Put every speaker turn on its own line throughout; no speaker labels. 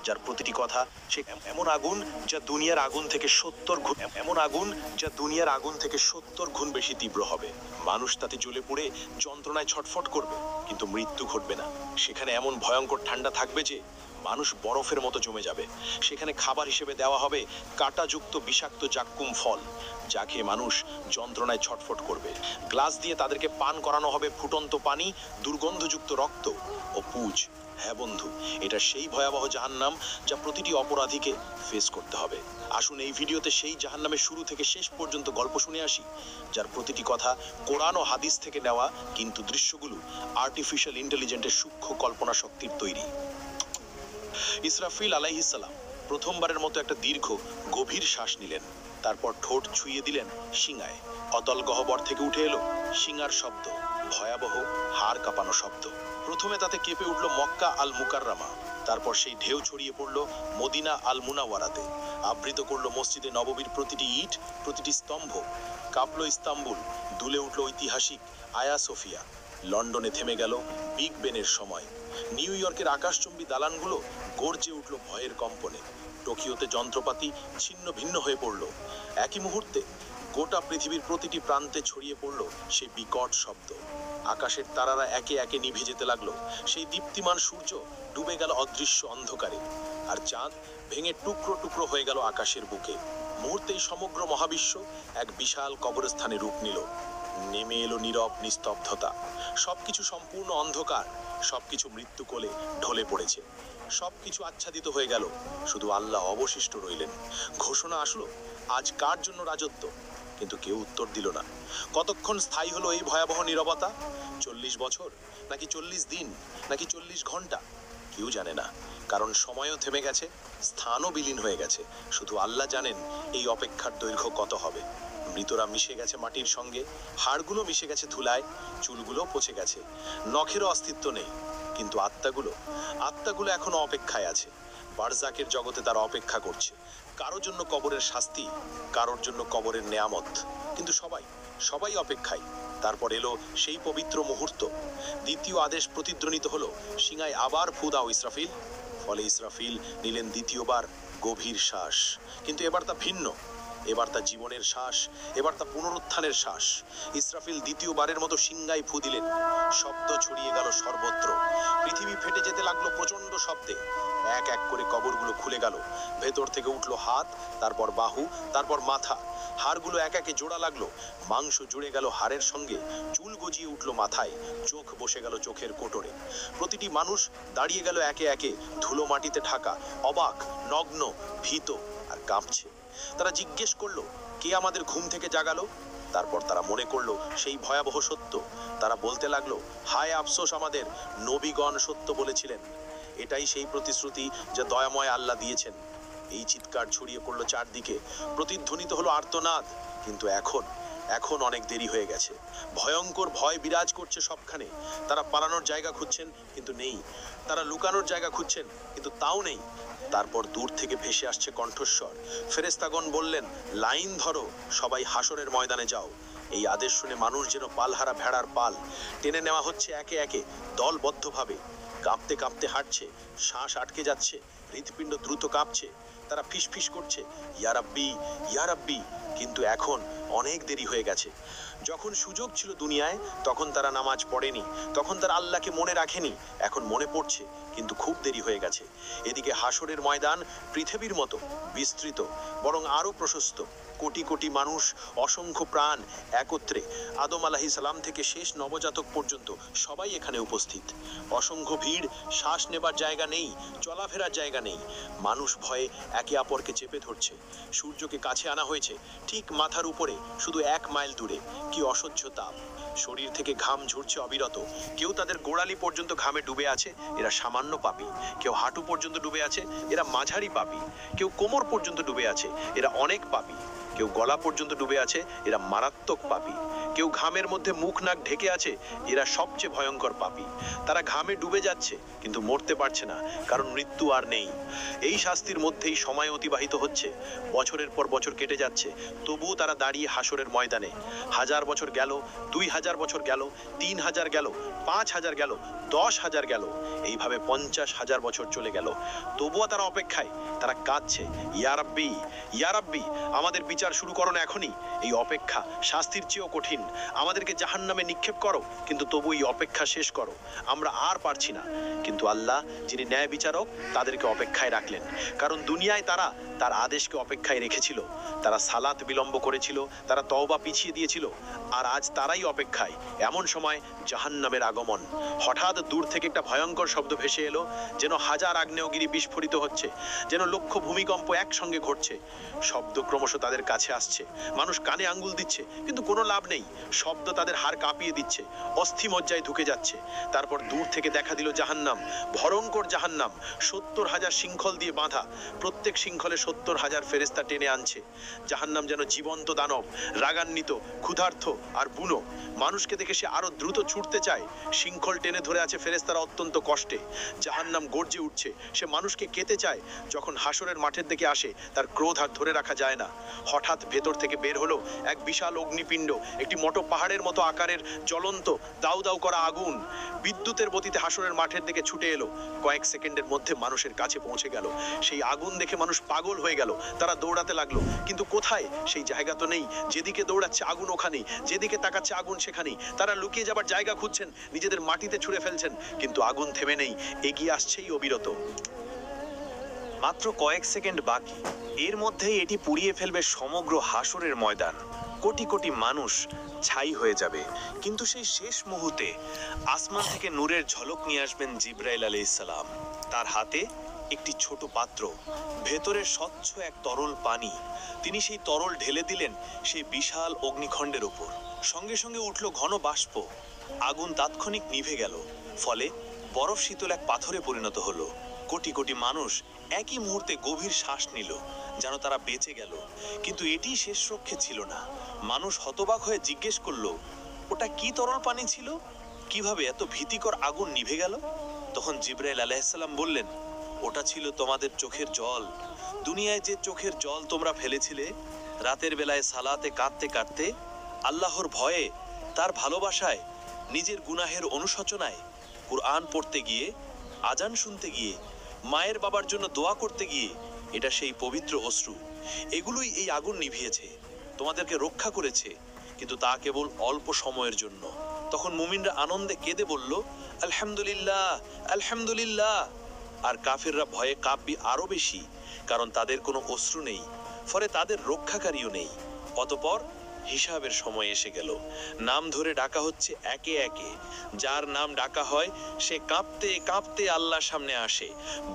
যার প্রতিটি কথা সে এমন আগুন যা দুনিয়ার আগুন থেকে 70 গুণ, এমন আগুন যা দুনিয়ার আগুন থেকে 70 গুণ বেশি তীব্র হবে। মানুষ তাতে জ্বলে পড়ে যন্ত্রণায় ছটফট করবে, কিন্তু মৃত্যু ঘটবে না। সেখানে এমন ভয়ঙ্কর ঠান্ডা থাকবে যে মানুষ বরফের মতো জমে যাবে। সেখানে খাবার হিসেবে দেওয়া হবে কাঁটাযুক্ত বিষাক্ত জাক্কুম ফল, যা খেয়ে মানুষ যন্ত্রণায় ছটফট করবে। গ্লাস দিয়ে তাদেরকে পান করানো হবে ফুটন্ত পানি, দুর্গন্ধযুক্ত রক্ত ও পুজ। হ্যাঁ বন্ধু, এটা সেই ভয়াবহ জাহান্নাম যা প্রতিটি অপরাধীকে ফেস করতে হবে। আসুন এই ভিডিওতে সেই জাহান্নামের শুরু থেকে শেষ পর্যন্ত গল্প শুনে আসি, যার প্রতিটি কথা কোরআন ও হাদিস থেকে নেওয়া, কিন্তু দৃশ্যগুলো আর্টিফিশিয়াল ইন্টেলিজেন্সের সূক্ষ্ম কল্পনা শক্তির তৈরি। ইসরাফিল আলাইহিস সালাম প্রথমবারের মতো একটা দীর্ঘ গভীর শ্বাস নিলেন। তারপর ঠোঁট ছুঁয়ে দিলেন শিঙায়। অতল গহ্বর থেকে উঠে এলো শিঙার শব্দ, ভয়াবহ হাড় কাঁপানো শব্দ। প্রথমে তাতে কেঁপে উঠল মক্কা আল মুকাররামা, তারপর সেই ঢেউ ছড়িয়ে পড়ল মদিনা আল মুনাওয়ারাতে, আবৃত করল মসজিদে নববীর প্রতিটি ইট, প্রতিটি স্তম্ভ। কাঁপল ইস্তাম্বুল, দুলে উঠল ঐতিহাসিক আয়া সোফিয়া। লন্ডনে থেমে গেল বিগ বেনের সময়। নিউ ইয়র্কের আকাশচুম্বী দালানগুলো গর্জে উঠল ভয়ের কম্পনে। টোকিওতে যন্ত্রপাতি ছিন্ন ভিন্ন হয়ে পড়ল। একই মুহূর্তে গোটা পৃথিবীর প্রতিটি প্রান্তে ছড়িয়ে পড়ল সেই বিকট শব্দ। আকাশের তারারা একে একে নিভে যেতে লাগলো। সেই দীপ্তিমান সূর্য ডুবে গেল অদৃশ্য অন্ধকারে, আর চাঁদ ভেঙে টুকরো টুকরো হয়ে গেল আকাশের বুকে। মুহূর্তেই সমগ্র মহাবিশ্ব এক বিশাল কবরস্থানে রূপ নিল। নেমে এলো নীরব নিস্তব্ধতা। সবকিছু সম্পূর্ণ অন্ধকার, সবকিছু মৃত্যু কোলে ঢলে পড়েছে। সবকিছু আচ্ছাদিত হয়ে গেল, শুধু আল্লাহ অবশিষ্ট রইলেন। ঘোষণা আসলো, আজ কার জন্য রাজত্ব? কিন্তু কেউ উত্তর দিল না। কতক্ষণ স্থায়ী হলো এই ভয়াবহ নীরবতা? 40 বছর, নাকি 40 দিন, নাকি 40 ঘন্টা? কেউ জানে না, কারণ সময়ও থেমে গেছে, স্থানও বিলীন হয়ে গেছে। শুধু আল্লাহ জানেন এই অপেক্ষার দৈর্ঘ্য কত হবে। মৃতরা মিশে গেছে মাটির সঙ্গে, হাড়গুলো মিশে গেছে ধুলায়, চুলগুলো পচে গেছে, নখেরও অস্তিত্ব নেই। কিন্তু আত্মাগুলো এখনো অপেক্ষায় আছে। বারজাকের জগতে তারা অপেক্ষা করছে, কারোর জন্য কবরের শাস্তি, কারোর জন্য কবরের নেয়ামত। কিন্তু সবাই অপেক্ষায়। তারপর এলো সেই পবিত্র মুহূর্ত। দ্বিতীয় আদেশ প্রতিধ্বনিত হলো, সিঙায় আবার ফু দাও ইসরাফিল। ফলে ইসরাফিল নিলেন দ্বিতীয়বার গভীর শ্বাস। কিন্তু এবার তা ভিন্ন। এবার তা জীবনের শ্বাস, এবার তা পুনরুত্থানের শ্বাস। ইসরাফিল দ্বিতীয়বারের মতো সিংগায় ফু দিলেন। শব্দ ছড়িয়ে গেল সর্বত্র। পৃথিবী ফেটে যেতে লাগলো প্রচন্ড শব্দে। এক এক করে কবরগুলো খুলে গেল। ভেতর থেকে উঠলো হাত, তারপর বাহু, তারপর মাথা। হাড়গুলো এক একে জোড়া লাগলো। মাংস জুড়ে গেল হাড়ের সঙ্গে, চুল গজিয়ে উঠলো মাথায়, চোখ বসে গেল চোখের কোটরে। প্রতিটি মানুষ দাঁড়িয়ে গেল একে একে, ধুলো মাটিতে ঢাকা, অবাক, নগ্ন, ভীত আর কাঁপছে। তারা জিজ্ঞেস করলো, কে আমাদের ঘুম থেকে জাগালো? তারপর তারা মনে করলো সেই ভয়াবহ সত্য। তারা বলতে লাগলো, হায় আফসোস, আমাদের নবীগণ সত্য বলেছিলেন। এটাই সেই প্রতিশ্রুতি যা দয়াময় আল্লাহ দিয়েছেন। এই চিৎকার ছড়িয়ে পড়লো চারদিকে, প্রতিধ্বনিত হলো আর্তনাদ। কিন্তু এখন অনেক দেরি হয়ে গেছে। ভয়ঙ্কর ভয় বিরাজ করছে সবখানে। তারা পালানোর জায়গা খুঁজছেন, কিন্তু নেই। তারা লুকানোর জায়গা খুঁজছেন, কিন্তু তাও নেই। তারপর দূর থেকে ভেসে আসছে কণ্ঠস্বর। ফেরেশতাগণ বললেন, লাইন ধরো, সবাই হাসরের ময়দানে যাও। এই আদেশ শুনে মানুষ যেন পালহারা ভেড়ার পাল টেনে নেওয়া হচ্ছে একে একে, দলবদ্ধভাবে। কাঁপতে কাঁপতে হাঁটছে, শ্বাস আটকে যাচ্ছে, হৃৎপিণ্ড দ্রুত কাঁপছে। তারা ফিসফিস করছে, ইয়া রাব্বি, ইয়া রাব্বি। কিন্তু এখন অনেক দেরি হয়ে গেছে। যখন সুযোগ ছিল দুনিয়ায়, তখন তারা নামাজ পড়েনি, তখন তারা আল্লাহকে মনে রাখেনি। এখন মনে পড়ছে, কিন্তু খুব দেরি হয়ে গেছে। এদিকে হাসরের ময়দান পৃথিবীর মতো বিস্তৃত, বরং আরো প্রশস্ত। কোটি কোটি মানুষ, অসংখ্য প্রাণ একত্রে। আদম আলাইহিস সালাম থেকে শেষ নবজাতক পর্যন্ত সবাই এখানে উপস্থিত। অসংখ্য ভিড়, শ্বাস নেবার জায়গা নেই, চলাফেরার জায়গা নেই। মানুষ ভয়ে একে অপরকে চেপে ধরছে। সূর্যকে কাছে আনা হয়েছে, ঠিক মাথার উপরে, শুধু 1 মাইল দূরে। কি অসহ্য তাপ! শরীর থেকে ঘাম ঝরছে অবিরত। কেউ তাদের গোড়ালি পর্যন্ত ঘামে ডুবে আছে, এরা সামান্য পাপী। কেউ হাঁটু পর্যন্ত ডুবে আছে, এরা মাঝারি পাপী। কেউ কোমর পর্যন্ত ডুবে আছে, এরা অনেক পাপী। কেউ গলা পর্যন্ত ডুবে আছে, এরা মারাত্মক পাপী। কেউ ঘামের মধ্যে মুখ নাক ঢেকে আছে, এরা সবচেয়ে ভয়ঙ্কর পাপী। তারা ঘামে ডুবে যাচ্ছে কিন্তু মরতে পারছে না, কারণ মৃত্যু আর নেই। এই শাস্তির মধ্যেই সময় অতিবাহিত হচ্ছে, বছরের পর বছর কেটে যাচ্ছে, তবুও তারা দাঁড়িয়ে হাসরের ময়দানে। 1000 বছর গেল, 2000 বছর গেল, 3000 গেল, 5000 গেল, 10,000 গেল, এইভাবে 50,000 বছর চলে গেল। তবুও তারা অপেক্ষায়, তারা কাঁদছে, ইয়া রাব্বি, ইয়া রাব্বি, আমাদের বিচার শুরু করো না এখনই। এই অপেক্ষা শাস্তির চেয়েও কঠিন। আমাদেরকে জাহান্নামে নিক্ষেপ করো, কিন্তু তবু এই অপেক্ষা শেষ করো, আমরা আর পারছি না। কিন্তু আল্লাহ, যিনি ন্যায় বিচারক, তাদেরকে অপেক্ষায় রাখলেন, কারণ দুনিয়ায় তারা তার আদেশকে অপেক্ষায় রেখেছিল। তারা সালাত বিলম্ব করেছিল, তারা তওবা পিছিয়ে দিয়েছিল, আর আজ তারাই অপেক্ষায়। এমন সময় জাহান্নামের আগমন। হঠাৎ দূর থেকে একটা ভয়ঙ্কর শব্দ ভেসে এলো, যেন 1000 আগ্নেয়গিরি বিস্ফোরিত হচ্ছে, যেন লক্ষ ভূমিকম্প একসঙ্গে ঘটছে। শব্দ ক্রমশ তাদের কাছে আসছে, মানুষ কানে আঙ্গুল দিচ্ছে, কিন্তু কোনো লাভ নেই। শব্দ তাদের হাড় কাঁপিয়ে দিচ্ছে, অস্থি মজ্জায় ঢুকে যাচ্ছে। তারপর দূর থেকে দেখা দিল জাহান্নাম, ভয়ঙ্কর জাহান্নাম, 70,000 শৃঙ্খল দিয়ে বাঁধা। প্রত্যেক শৃঙ্খলে 70,000 ফেরেশতা টেনে আনছে। জাহান্নাম যেন জীবন্ত দানব, রাগান্বিত, ক্ষুধার্ত আর বুনো। মানুষকে দেখে সে আরো দ্রুত ছুটতে চায়। শৃঙ্খল টেনে ধরে আছে ফেরেশতারা অত্যন্ত কষ্টে। জাহান্নাম গর্জে উঠছে, সে মানুষকে কেটে চায়। যখন হাসরের মাঠের দিকে আসে, তার ক্রোধ আর ধরে রাখা যায় না। হঠাৎ ভেতর থেকে বের হলো এক বিশাল অগ্নিপিণ্ড, একটি মোটো পাহাড়ের মতো আকারের জ্বলন্ত দাউ দাউ করা আগুন। বিদ্যুতের গতিতে হাসরের মাঠের দিকে ছুটে এলো, কয়েক সেকেন্ডের মধ্যে মানুষের কাছে পৌঁছে গেল। সেই আগুন দেখে মানুষ পাগল হয়ে গেল, তারা দৌড়াতে লাগলো, কিন্তু কোথায়? সেই জায়গা তো নেই। যেদিকে দৌড়াচ্ছে আগুন ওখানেই, যেদিকে তাকাচ্ছে আগুন সেখানেই। তারা লুকিয়ে যাবার জায়গা খুঁজছেন, নিজেদের মাটিতে ছুঁড়ে ফেলছেন, কিন্তু আগুন থেমে নেই, এগিয়ে আসছেই অবিরত।
মাত্র কয়েক সেকেন্ড বাকি, এর মধ্যেই এটি পুড়িয়ে ফেলবে সমগ্র হাসরের ময়দান। কোটি কোটি মানুষ ছাই হয়ে যাবে। কিন্তু সেই শেষ মুহূর্তে আসমান থেকে নূরের ঝলক নিয়ে আসবেন জিবরাইল আলাইহিস সালাম। তার হাতে একটি ছোট পাত্র, ভেতরে স্বচ্ছ এক তরল পানি। তিনি সেই তরল ঢেলে দিলেন সেই বিশাল অগ্নিখণ্ডের উপর। সঙ্গে সঙ্গে উঠল ঘন বাষ্প, আগুন তাৎক্ষণিক নিভে গেল, ফলে বরফ শীতল এক পাথরে পরিণত হলো। কোটি কোটি মানুষ একই মুহূর্তে গভীর শ্বাস নিল, যেন তারা বেঁচে গেল। কিন্তু এটি শেষ রক্ষে ছিল না। মানুষ হতবাক হয়ে জিজ্ঞেস করলো, ওটা কি তরল পানি ছিল? কিভাবে এত ভীতিকর আগুন নিভে গেল? তখন জিবরাইল আলাইহিস সালাম বললেন, ওটা ছিল তোমাদের চোখের জল। দুনিয়ায় যে চোখের জল তোমরা ফেলেছিলে, রাতের বেলায় সালাতে কাঁদতে কাঁদতে, আল্লাহর ভয়ে, তার ভালোবাসায়, নিজের গুনাহের অনুশোচনায়, কুরআন পড়তে গিয়ে, আজান শুনতে গিয়ে, মায়ের বাবার জন্য দোয়া করতে গিয়ে, এটা সেই পবিত্র অশ্রু। এগুলোই এই আগুন নিভিয়েছে, তোমাদেরকে রক্ষা করেছে, কিন্তু তা কেবল অল্প সময়ের জন্য। তখন মুমিনরা আনন্দে কেঁদে বলল, আলহামদুলিল্লাহ, আলহামদুলিল্লাহ। আর কাফিররা ভয়ে কাঁপবে আরো বেশি, কারণ তাদের কোনো অশ্রু নেই, ফলে তাদের রক্ষাকারীও নেই। অতঃপর হিসাবের সময় এসে গেল। নাম ধরে ডাকা হচ্ছে একে একে। যার নাম ডাকা হয় সে কাঁপতে কাঁপতে আল্লাহর সামনে আসে।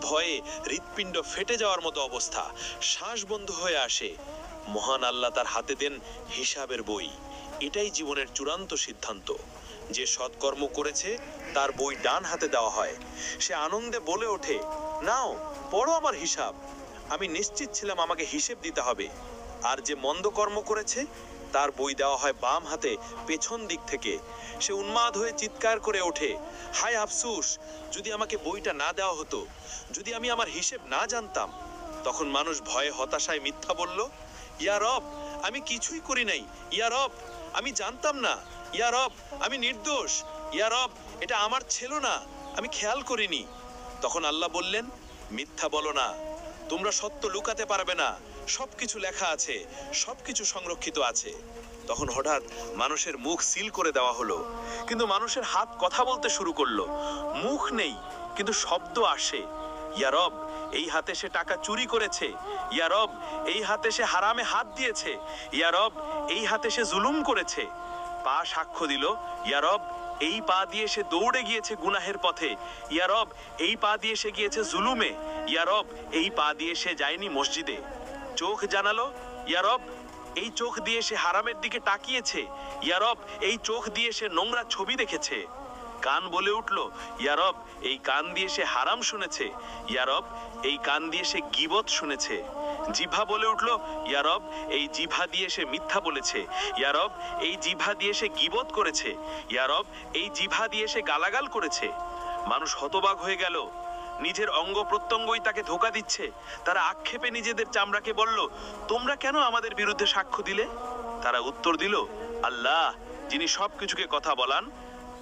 ভয়ে হৃৎপিণ্ড ফেটে যাওয়ার মতো অবস্থা, শ্বাস বন্ধ হয়ে আসে। মহান আল্লাহ তার হাতে দেন হিসাবের বই। এটাই জীবনের চূড়ান্ত সিদ্ধান্ত। যে সৎকর্ম করেছে তার বই ডান হাতে দেওয়া হয়। সে আনন্দে বলে ওঠে, নাও পড়ো আমার হিসাব। আমি নিশ্চিত ছিলাম আমাকে হিসেব দিতে হবে। আর যে মন্দ কর্ম করেছে তার বই দেওয়া হয় বাম হাতে, পেছন দিক থেকে। সে উন্মাদ হয়ে চিৎকার করে ওঠে, হায় আফসোস, যদি আমাকে বইটা না দেওয়া হতো, যদি আমি আমার হিসেব না জানতাম। তখন মানুষ ভয়ে হতাশায় মিথ্যা বলল, ইয়া রব, আমি কিছুই করি নাই। ইয়া রব, আমি জানতাম না। ইয়া রব, আমি নির্দোষ। ইয়া রব, এটা আমার ছিল না, আমি খেয়াল করিনি। তখন আল্লাহ বললেন, মিথ্যা বলো না, তোমরা সত্য লুকাতে পারবে না। সবকিছু লেখা আছে, সবকিছু সংরক্ষিত আছে। তখন হঠাৎ মানুষের মুখ সিল করে দেওয়া হলো, কিন্তু মানুষের হাত কথা বলতে শুরু করলো। মুখ নেই, কিন্তু শব্দ আসে। ইয়া রব, এই হাতে সে টাকা চুরি করেছে। ইয়া রব, এই হাতে সে হারামে হাত দিয়েছে। ইয়া রব, এই হাতে সে জুলুম করেছে। পা সাক্ষ্য দিল, ইয়া রব, এই পা দিয়ে সে দৌড়ে গিয়েছে গুনাহের পথে। ইয়া রব, এই পা দিয়ে সে গিয়েছে জুলুমে। ইয়া রব, এই পা দিয়ে সে যায়নি মসজিদে। চোখ জানালো, ইয়া রব, এই চোখ দিয়ে সে হারামের দিকে তাকিয়েছে। ইয়া রব, এই চোখ দিয়ে সে নোংরা ছবি দেখেছে। কান বলে উঠল, ইয়া রব, এই কান দিয়ে সে হারাম শুনেছে। ইয়া রব, এই কান দিয়ে সে গীবত শুনেছে। জিভা বলে উঠল, ইয়া রব, এই জিভা দিয়ে সে মিথ্যা বলেছে। ইয়া রব, এই জিভা দিয়ে সে গীবত করেছে। ইয়া রব, এই জিভা দিয়ে সে গালাগাল করেছে। মানুষ হতবাক হয়ে গেল। নিজের অঙ্গ প্রত্যঙ্গই তাকে ধোঁকা দিচ্ছে। তারা আক্ষেপে নিজেদের চামড়াকে বলল, তোমরা কেন আমাদের বিরুদ্ধে সাক্ষ্য দিলে? তারা উত্তর দিল, আল্লাহ যিনি সবকিছুকে কথা বলান,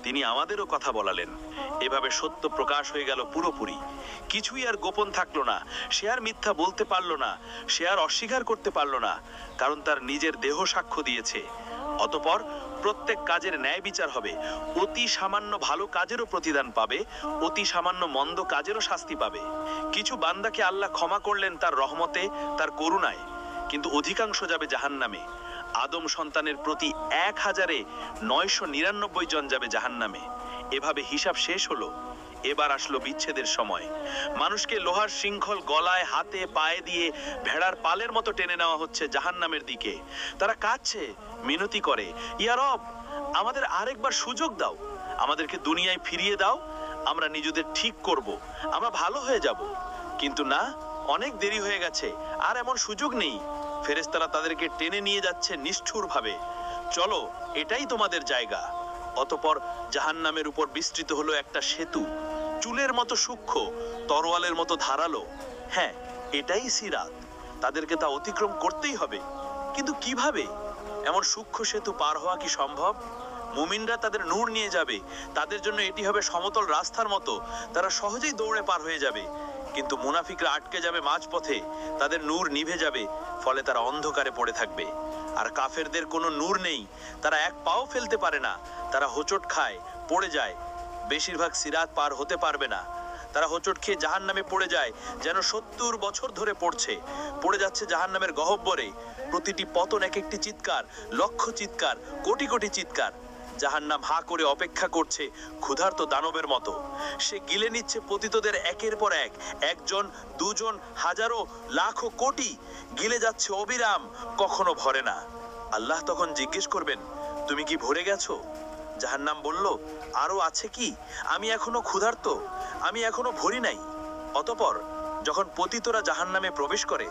তিনি আমাদেরও কথা বলালেন। এভাবে সত্য প্রকাশ হয়ে গেল পুরোপুরি। কিছুই আর গোপন থাকলো না। সে আর মিথ্যা বলতে পারলো না, সে আর অস্বীকার করতে পারলো না, কারণ তার নিজের দেহ সাক্ষ্য দিয়েছে। অতঃপর প্রত্যেক কাজের ন্যায় বিচার হবে। অতি সামান্য ভালো কাজেরও প্রতিদান পাবে, অতি সামান্য মন্দ কাজেরও শাস্তি পাবে। কিছু বান্দাকে আল্লাহ ক্ষমা করলেন তার রহমতে, তার করুণায়, কিন্তু অধিকাংশ যাবে জাহান্নামে। আদম সন্তানের প্রতি ১,৯৯৯ জন যাবে জাহান্নামে। এভাবে হিসাব শেষ হলো। এবার আসলো বিচ্ছেদের সময়। মানুষকে লোহার শৃঙ্খল গলায়, হাতে, পায়ে দিয়ে ভেড়ার পালের মতো টেনে নেওয়া হচ্ছে জাহান্নামের দিকে। তারা কাঁদছে, মিনতি করে, ইয়া রব, আমাদের আরেকবার সুযোগ দাও, আমাদেরকে দুনিয়ায় ফিরিয়ে দাও, আমরা নিজেদের ঠিক করব, আমরা ভালো হয়ে যাব। কিন্তু না, অনেক দেরি হয়ে গেছে, আর এমন সুযোগ নেই। ফেরেশতারা তাদেরকে টেনে নিয়ে যাচ্ছে নিষ্ঠুরভাবে। চলো, এটাই তোমাদের জায়গা। অতঃপর জাহান্নামের উপর বিস্তৃত হলো একটা সেতু, চুলের মতো সূক্ষ্ম, তরোয়ালের মতো ধারালো। হ্যাঁ, এটাই সিরাত। তাদেরকে তা অতিক্রম করতেই হবে। কিন্তু কিভাবে? এমন সূক্ষ্ম সেতু পার হওয়া কি সম্ভব? মুমিনরা তাদের নূর নিয়ে যাবে, তাদের জন্য এটি হবে সমতল রাস্তার মতো, তারা সহজেই দৌড়ে পার হয়ে যাবে। কিন্তু মুনাফিকরা আটকে যাবে মাঝপথে, তাদের নূর নিভে যাবে, ফলে তারা অন্ধকারে পড়ে থাকবে। আর কাফেরদের কোনো নূর নেই, তারা এক পাও ফেলতে পারে না, তারা হোঁচট খায়, পড়ে যায়। বেশিরভাগ সিরাত পার হতে পারবে না। তারা হোঁচট খেয়ে জাহান্নামে পড়ে যায়, যেন ৭০ বছর ধরে পড়ছে। পড়ে যাচ্ছে জাহান্নামের গহ্বরে। প্রতিটি পতন এক একটি চিৎকার, লক্ষ চিৎকার, কোটি কোটি চিৎকার। জাহান্নাম হা করে অপেক্ষা করছে ক্ষুধার্ত দানবের মতো। সে গিলে নিচ্ছে পতিতদের একের পর এক, একজন, দুজন, হাজারো, লাখো, কোটি, গিলে যাচ্ছে অবিরাম, কখনো ভরে না। আল্লাহ তখন জিজ্ঞেস করবেন, তুমি কি ভরে গেছো? জাহান্নাম বলল, আরো আছে কি, আমি এখনো ক্ষুধার্ত, আমি এখনো ভরি নাই। অতঃপর যখন পতিতরা জাহান্নামে প্রবেশ করে,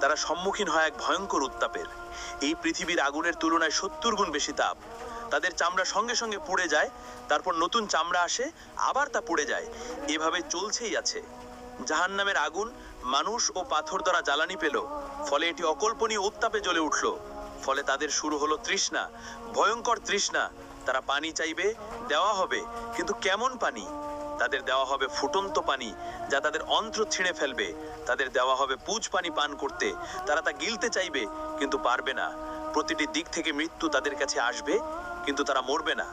তারা সম্মুখীন হয় এক ভয়ঙ্কর উত্তাপের। এই পৃথিবীর আগুনের তুলনায় ৭০ গুণ বেশি তাপ। তাদের চামড়া সঙ্গে সঙ্গে পুড়ে যায়, তারপর নতুন চামড়া আসে, আবার তা পুড়ে যায়। এভাবে চলছেই আছে। জাহান্নামের আগুন মানুষ ও পাথর দ্বারা জ্বালানি পেল, ফলে এটি অকল্পনীয় উত্তাপে জ্বলে উঠল। ফলে তাদের শুরু হলো তৃষ্ণা, ভয়ঙ্কর তৃষ্ণা। তারা পানি চাইবে, দেওয়া হবে, কিন্তু কেমন পানি? তাদের দেওয়া হবে ফুটন্ত পানি, যা তাদের অন্ত্র ছিঁড়ে ফেলবে। তাদের দেওয়া হবে পুজ পানি পান করতে, তারা তা গিলতে চাইবে, কিন্তু পারবে না। প্রতিটি দিক থেকে মৃত্যু তাদের কাছে আসবে, কিন্তু তারা মরবে না।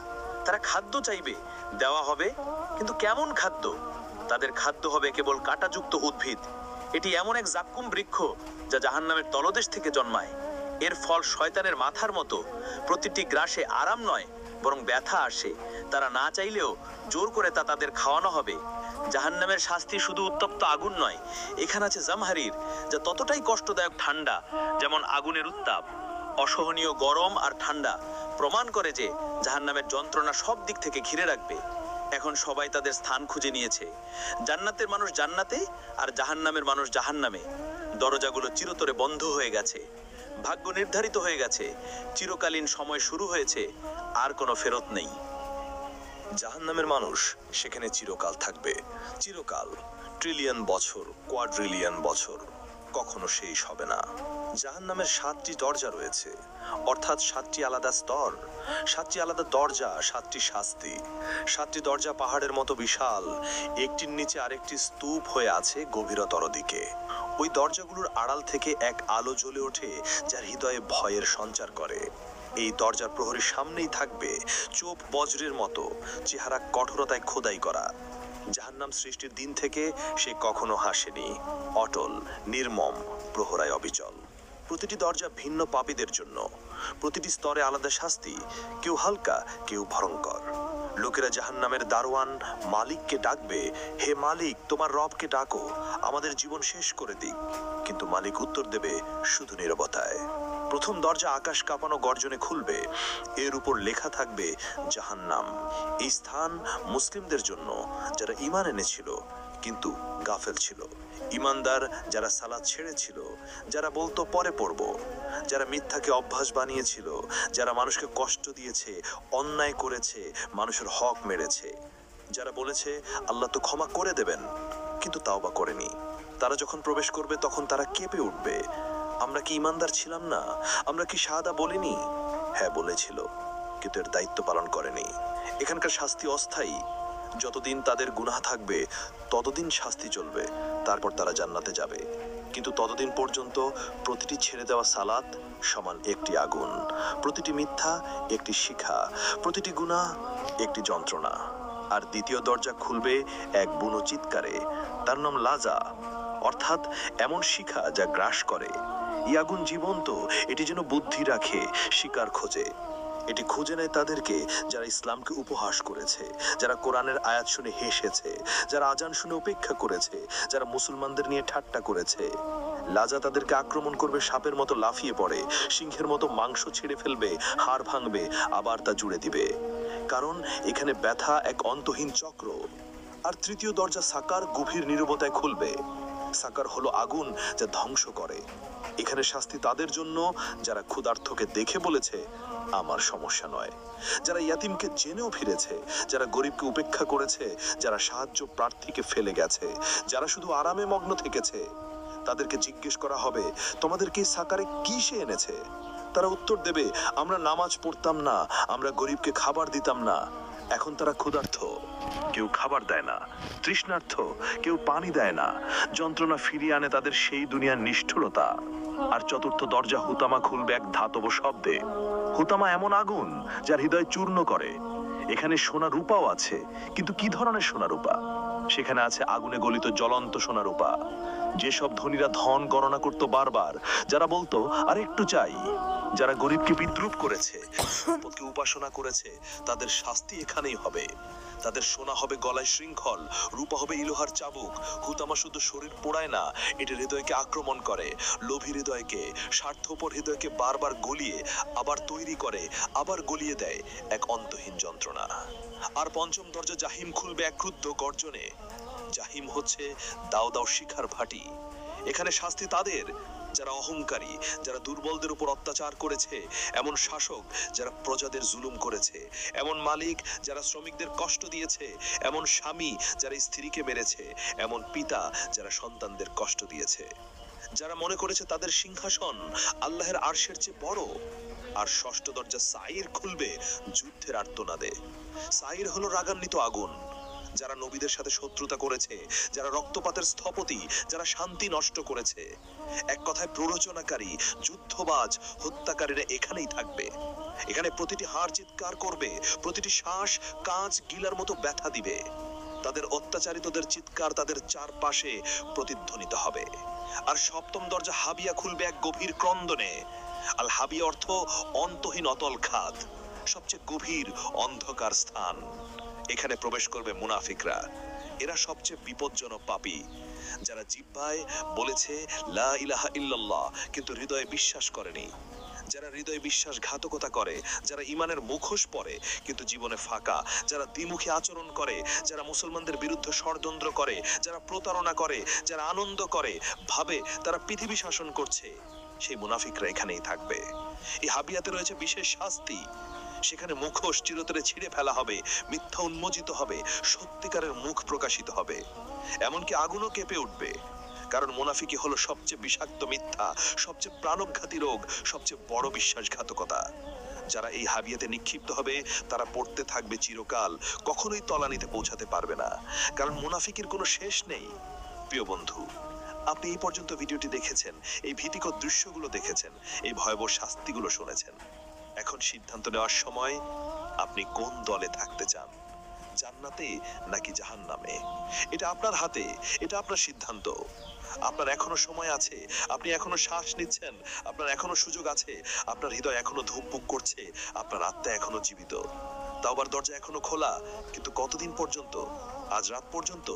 তারা খাদ্য চাইবে, দেওয়া হবে, কিন্তু কেমন খাদ্য? তাদের খাদ্য হবে কেবল কাঁটাযুক্ত উদ্ভিদ। এটি এমন এক জাক্কুম বৃক্ষ, যা জাহান্নামের তলদেশ থেকে জন্মায়। এর ফল শয়তানের মাথার মতো। প্রতিটি গ্রাসে আরাম নয়, বরং ব্যথা আসে। তারা না চাইলেও জোর করে তা তাদের খাওয়ানো হবে। জাহান্নামের শাস্তি শুধু উত্তপ্ত আগুন নয়, এখানে আছে জামহারির, যা ততটাই কষ্টদায়ক ঠান্ডা যেমন আগুনের উত্তাপ। অসহনীয় গরম আর ঠান্ডা প্রমাণ করে যে জাহান্নামের যন্ত্রণা সব দিক থেকে ঘিরে রাখবে। এখন সবাই তাদের স্থান খুঁজে নিয়েছে। জান্নাতের মানুষ জান্নাতে, আর জাহান্নামের মানুষ জাহান্নামে। দরজাগুলো চিরতরে বন্ধ হয়ে গেছে। ভাগ্য নির্ধারিত হয়ে গেছে। চিরকালীন সময় শুরু হয়েছে, আর কোনো ফেরত নেই।
জাহান্নামের মানুষ সেখানে চিরকাল থাকবে। চিরকাল, ট্রিলিয়ন বছর, কোয়াড্রিলিয়ন বছর, কখনো শেষ হবে না। জাহান্নামের ৭টি দরজা রয়েছে, অর্থাৎ ৭টি আলাদা স্তর, ৭টি আলাদা দরজা, ৭টি শাস্তি। ৭টি দরজা পাহাড়ের মতো বিশাল, একটির নিচে আরেকটি স্তূপ হয়ে আছে গভীরতর দিকে। ওই দরজাগুলোর আড়াল থেকে এক আলো জ্বলে ওঠে, যার হৃদয়ে ভয়ের সঞ্চার করে। এই দরজার প্রহরীর সামনেই থাকবে চোপ বজ্রের মতো, চেহারা কঠোরতায় খোদাই করা। জাহান্নাম সৃষ্টির দিন থেকে সে কখনো হাসেনি। অটল, নির্মম, প্রহরায় অবিচল। প্রতিটি দরজা ভিন্ন পাপীদের জন্য। প্রতিটি স্তরে আলাদা শাস্তি, কেউ হালকা, কেউ ভয়ঙ্কর। লোকেরা জাহান্নামের দারোয়ান মালিককে ডাকবে, হে মালিক, তোমার রবকে ডাকো, আমাদের জীবন শেষ করে দিক। কিন্তু মালিক উত্তর দেবে শুধু নীরবতায়। প্রথম দরজা আকাশ কাঁপানো গর্জনে খুলবে। এর উপর লেখা থাকবে জাহান্নাম। এই স্থান মুসলিমদের জন্য, যারা ঈমান এনেছিল কিন্তু গাফেল ছিল, ঈমানদার যারা সালাত ছেড়েছিল, যারা বলতো পরে পড়ব, যারা মিথ্যাকে অভ্যাস বানিয়েছিল, যারা মানুষকে কষ্ট দিয়েছে, অন্যায় করেছে, মানুষের হক মেরেছে, যারা বলেছে আল্লাহ তো ক্ষমা করে দেবেন কিন্তু তাওবা করেনি। তারা যখন প্রবেশ করবে তখন তারা কেঁপে উঠবে, আমরা কি ঈমানদার ছিলাম না? আমরা কি শাহাদা বলিনি? হ্যাঁ বলেছিল, কিন্তু এর দায়িত্ব পালন করেনি। এখানকার শাস্তি অস্থায়ী। যতদিন তাদের গুনাহ থাকবে ততদিন শাস্তি চলবে, তারপর তারা জান্নাতে যাবে। কিন্তু ততদিন পর্যন্ত প্রতিটি ছেড়ে দেওয়া সালাত সমান একটি আগুন, প্রতিটি মিথ্যা একটি শিখা, প্রতিটি গুনাহ একটি যন্ত্রণা। আর দ্বিতীয় দরজা খুলবে এক বুনো চিৎকারে, তার নাম লাজা, অর্থাৎ এমন শিখা যা গ্রাস করে। এই আগুন জীবন্ত, এটি যেন বুদ্ধি রাখে, শিকার খোঁজে। এটি খুঁজে নেয় তাদেরকে যারা ইসলামকে উপহাস করেছে, যারা কোরআনের আয়াত শুনে হেসেছে, যারা আজান শুনে উপেক্ষা করেছে, যারা মুসলমানদের নিয়ে ঠাট্টা করেছে। লাজা তাদেরকে আক্রমণ করবে, সাপের মতো লাফিয়ে পড়ে, সিংহের মতো মাংস ছিঁড়ে ফেলবে, হাড় ভাঙবে, আবার তা জুড়ে দিবে। কারণ এখানে ব্যথা এক অন্তহীন চক্র। আর তৃতীয় দরজা সাকার গভীর নীরবতায় খুলবে। সাকার হলো আগুন যা ধ্বংস করে। এখানে শাস্তি তাদের জন্য যারা ক্ষুধার্তকে দেখে বলেছে আমার সমস্যা নয়, যারা ইয়াতিমকে জেনেও ফিরেছে, যারা গরিবকে উপেক্ষা করেছে, যারা সাহায্য প্রার্থীকে ফেলে গেছে, যারা শুধু আরামে মগ্ন থেকেছে। তাদেরকে জিজ্ঞেস করা হবে, তোমাদেরকে এই সাকারে কি সে এনেছে? তারা উত্তর দেবে, আমরা নামাজ পড়তাম না, আমরা গরিবকে খাবার দিতাম না। এখন তারা ক্ষুধার্ত, কেউ খাবার দেয় না, তৃষ্ণার্ত, কেউ পানি দেয় না। যন্ত্রণা ফিরিয়ে আনে তাদের সেই দুনিয়ার নিষ্ঠুরতা। আর চতুর্থ দরজা হুতামা খুলবে এক ধাতব শব্দে। হুতামা এমন আগুন যার হৃদয় চূর্ণ করে। এখানে সোনা রূপাও আছে, কিন্তু কি ধরনের সোনা রূপা? সেখানে আছে আগুনে গলিত জ্বলন্ত সোনা রূপা। যেসব ধনীরা ধন গণনা করত বারবার, যারা বলতো আর একটু চাই, যারা গরিবকে বিদ্রুপ করেছে, সম্পদকে উপাসনা করেছে, তাদের শাস্তি এখানেই হবে। তাদের সোনা হবে গলায় শৃঙ্খল, রূপা হবে ইলোহার চাবুক। হুতামা শুধু শরীর পোড়ায় না, এটি হৃদয়কে আক্রমণ করে, লোভী হৃদয়কে, স্বার্থপর হৃদয়কে বারবার গলিয়ে আবার তৈরি করে, আবার গলিয়ে দেয় এক অন্তহীন যন্ত্রণা। আর পঞ্চম দরজা জাহিম খুলবে এক ক্রুদ্ধ গর্জনে। জাহিম হচ্ছে দাও দাও শিখার ভাটি। এখানে শাস্তি তাদের যারা অহংকারী, যারা দুর্বলদের উপর অত্যাচার করেছে, এমন শাসক যারা প্রজাদের জুলুম করেছে, এমন মালিক যারা শ্রমিকদের কষ্ট দিয়েছে, এমন স্বামী যারা স্ত্রীকে মেরেছে, এমন পিতা যারা সন্তানদের কষ্ট দিয়েছে, যারা মনে করেছে তাদের সিংহাসন আল্লাহর আরশের চেয়ে বড়। আর ষষ্ঠ দরজা সাইর খুলবে যুদ্ধের আর্তনাদে। সাইর হলো রাগান্বিত আগুন। যারা নবীদের সাথে শত্রুতা করেছে, যারা রক্তপাতের স্থপতি, যারা শান্তি নষ্ট করেছে, এক কথায় প্ররোচনাকারী, যুদ্ধবাজ, হত্যাকারীরা এখানেই থাকবে। এখানে প্রতিটি হাড় চিৎকার করবে, প্রতিটি শ্বাস কাঁচ গিলার মতো ব্যথা দিবে। তাদের অত্যাচারিতদের চিৎকার তাদের চারপাশে প্রতিধ্বনিত হবে। আর সপ্তম দরজা হাবিয়া খুলবে এক গভীর ক্রন্দনে। আল হাবিয়া অর্থ অন্তহীন অতল খাত, সবচেয়ে গভীর অন্ধকার স্থান। এখানে প্রবেশ করবে মুনাফিকরা। এরা সবচেয়ে বিপজ্জনক পাপী, যারা জিহ্বায় বলেছে লা ইলাহা ইল্লাল্লাহ কিন্তু হৃদয়ে বিশ্বাস করেনি, যারা হৃদয়ে বিশ্বাসঘাতকতা করে, যারা ঈমানের মুখোশ পরে কিন্তু জীবনে ফাঁকা, যারা দ্বিমুখী আচরণ করে, যারা মুসলমানদের বিরুদ্ধে ষড়যন্ত্র করে, যারা প্রতারণা করে, যারা আনন্দ করে, ভাবে তারা পৃথিবী শাসন করছে, সেই মুনাফিকরা এখানেই থাকবে। এই হাবিয়াতে রয়েছে বিশেষ শাস্তি। সেখানে মুখোশ চিরতরে ছিঁড়ে ফেলা হবে, মিথ্যা উন্মোচিত হবে, সত্যিকারের মুখ প্রকাশিত হবে, এমনকি আগুনও কেঁপে উঠবে। কারণ মুনাফিকি হলো সবচেয়ে বিষাক্ত মিথ্যা, সবচেয়ে প্রাণঘাতী রোগ, সবচেয়ে বড় বিশ্বাসঘাতকতা। যারা এই হাবিয়াতে নিক্ষিপ্ত হবে তারা পড়তে থাকবে চিরকাল, কখনোই তলানিতে পৌঁছাতে পারবে না। কারণ মুনাফিকির কোনো শেষ নেই। প্রিয় বন্ধু, আপনি এই পর্যন্ত ভিডিওটি দেখেছেন, এই ভীতিকর দৃশ্যগুলো দেখেছেন, এই ভয়াবহ শাস্তিগুলো শুনেছেন। এখন সিদ্ধান্ত নেওয়ার সময়, আপনি কোন দলে থাকতে চান, জান্নাতে নাকি জাহান্নামে? এটা আপনার হাতে, এটা আপনার সিদ্ধান্ত। আপনার এখনো সময় আছে, আপনি এখনো শ্বাস নিচ্ছেন, আপনার এখনো সুযোগ আছে, আপনার হৃদয় এখনো ধুকপুক করছে, আপনার আত্মা এখনো জীবিত। তাওবার দরজা এখনো খোলা, কিন্তু কতদিন পর্যন্ত? আজ রাত পর্যন্ত,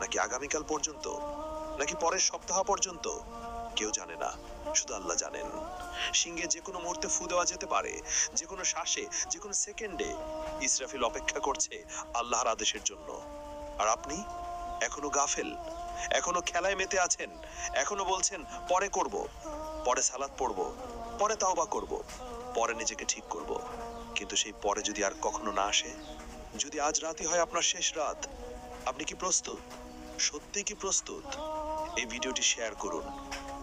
নাকি আগামীকাল পর্যন্ত, নাকি পরের সপ্তাহ পর্যন্ত? কেউ জানে না। শুধু আল্লাহ জানেন। সিংহে যে কোনো মুহূর্তে ফু দেওয়া যেতে পারে, যে কোনো শ্বাসে, যে কোনো সেকেন্ডে। ইসরাফিল অপেক্ষা করছে আল্লাহর আদেশের জন্য। আর আপনি এখনো গাফেল, এখনো খেলায় মেতে আছেন, এখনো বলছেন পরে করব, পরে সালাত পড়ব, পরে তাওবা করব, পরে নিজেকে ঠিক করব। কিন্তু সেই পরে যদি আর কখনো না আসে, যদি আজ রাতই হয় আপনার শেষ রাত, আপনি কি প্রস্তুত? সত্যি কি প্রস্তুত? এই ভিডিওটি শেয়ার করুন,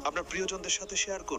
আপনার প্রিয়জনদের সাথে শেয়ার করুন।